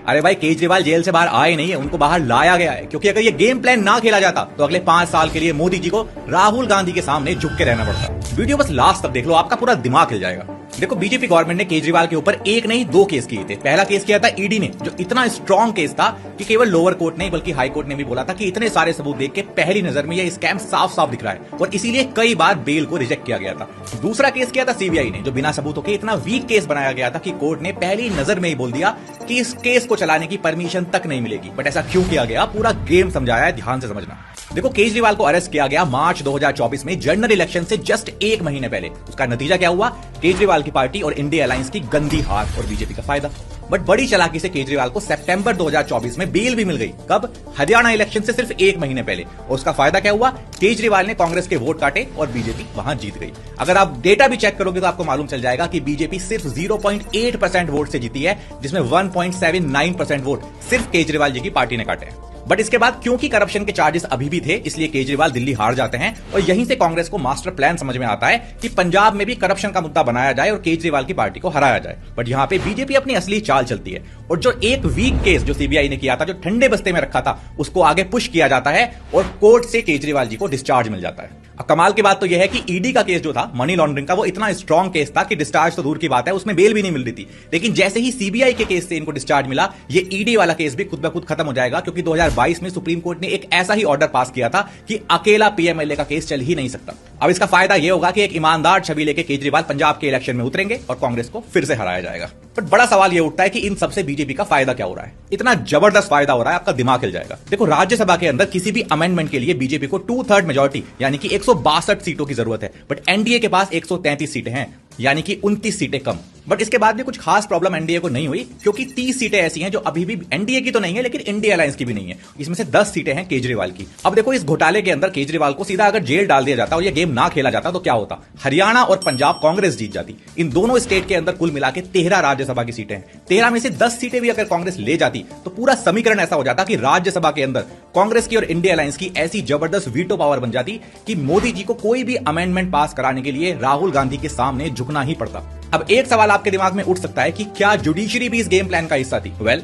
अरे भाई, केजरीवाल जेल से बाहर आए नहीं है, उनको बाहर लाया गया है, क्योंकि अगर ये गेम प्लान ना खेला जाता तो अगले 5 साल के लिए मोदी जी को राहुल गांधी के सामने झुक के रहना पड़ता। वीडियो बस लास्ट तक देख लो, आपका पूरा दिमाग हिल जाएगा। देखो, बीजेपी गवर्नमेंट ने केजरीवाल के ऊपर एक नहीं 2 केस किए थे। पहला केस किया था ईडी ने, जो इतना स्ट्रॉन्ग केस था कि केवल लोअर कोर्ट नहीं बल्कि हाई कोर्ट ने भी बोला था कि इतने सारे सबूत देख के पहली नजर में यह स्कैम साफ साफ दिख रहा है, और इसीलिए कई बार बेल को रिजेक्ट किया गया था। दूसरा केस किया था सीबीआई ने, जो बिना सबूतों के इतना वीक केस बनाया गया था कि कोर्ट ने पहली नजर में ही बोल दिया कि इस केस को चलाने की परमिशन तक नहीं मिलेगी। बट ऐसा क्यों किया गया, पूरा गेम समझाया है, ध्यान से समझना। देखो, केजरीवाल को अरेस्ट किया गया मार्च 2024 में जनरल इलेक्शन से जस्ट 1 महीने पहले। उसका नतीजा क्या हुआ? केजरीवाल की पार्टी और इंडिया अलायंस की गंदी हार और बीजेपी का फायदा। बट बड़ी चालाकी से केजरीवाल को सितंबर 2024 में बेल भी मिल गई। कब? हरियाणा इलेक्शन से सिर्फ 1 महीने पहले। और उसका फायदा क्या हुआ? केजरीवाल ने कांग्रेस के वोट काटे और बीजेपी वहां जीत गई। अगर आप डेटा भी चेक करोगे तो आपको मालूम चल जाएगा कि बीजेपी सिर्फ 0.8% वोट से जीती है, जिसमें 1.79% वोट सिर्फ केजरीवाल जी की पार्टी ने काटे हैं। बट इसके बाद क्योंकि करप्शन के चार्जेस अभी भी थे, इसलिए केजरीवाल दिल्ली हार जाते हैं, और यहीं से कांग्रेस को मास्टर प्लान समझ में आता है कि पंजाब में भी करप्शन का मुद्दा बनाया जाए और केजरीवाल की पार्टी को हराया जाए। बट यहां पे बीजेपी अपनी असली चाल चलती है, और जो एक वीक केस जो सीबीआई ने किया था, जो ठंडे बस्ते में रखा था, उसको आगे पुश किया जाता है और कोर्ट से केजरीवाल जी को डिस्चार्ज मिल जाता है। अब कमाल की बात तो यह है कि ईडी का केस जो था मनी लॉन्ड्रिंग का, वो इतना स्ट्रॉन्ग केस था कि डिस्चार्ज तो दूर की बात है, उसमें बेल भी नहीं मिल रही थी। लेकिन जैसे ही सीबीआई के केस से इनको डिस्चार्ज मिला, ये ईडी वाला केस भी खुद ब खुद खत्म हो जाएगा, क्योंकि 2022 में सुप्रीम कोर्ट ने एक ऐसा ही ऑर्डर पास किया था कि अकेला पीएमएलए का केस चल ही नहीं सकता। अब इसका फायदा यह होगा कि एक ईमानदार छवि लेके केजरीवाल पंजाब के इलेक्शन में उतरेंगे और कांग्रेस को फिर से हराया जाएगा। बट बड़ा सवाल यह उठता है कि इन सबसे बीजेपी का फायदा क्या हो रहा है? इतना जबरदस्त फायदा हो रहा है, आपका दिमाग हिल जाएगा। देखो, राज्यसभा के अंदर किसी भी अमेंडमेंट के लिए बीजेपी को 2/3 मेजॉरिटी यानी कि 162 सीटों की जरूरत है, बट एनडीए के पास 133 सीटें हैं, यानी कि 29 सीटें कम। बट इसके बाद भी कुछ खास प्रॉब्लम एनडीए को नहीं हुई, क्योंकि 30 सीटें ऐसी हैं जो अभी भी एनडीए की तो नहीं है लेकिन इंडिया अलायंस की भी नहीं है। इसमें से 10 सीटें हैं केजरीवाल की। अब देखो, इस घोटाले के अंदर केजरीवाल को सीधा अगर जेल डाल दिया जाता और ये गेम ना खेला जाता तो क्या होता? हरियाणा और पंजाब कांग्रेस जीत जाती। इन दोनों स्टेट के अंदर कुल मिला के 13 राज्यसभा की सीटें हैं। 13 में से 10 सीटें भी अगर कांग्रेस ले जाती तो पूरा समीकरण ऐसा हो जाता कि राज्यसभा के अंदर कांग्रेस की और इंडिया अलायंस की ऐसी जबरदस्त वीटो पावर बन जाती कि मोदी जी को कोई भी अमेंडमेंट पास कराने के लिए राहुल गांधी के सामने झुकना ही पड़ता। अब एक सवाल आपके दिमाग में उठ सकता है कि क्या जुडिशरी भी इस गेम प्लान का हिस्सा थी? वेल,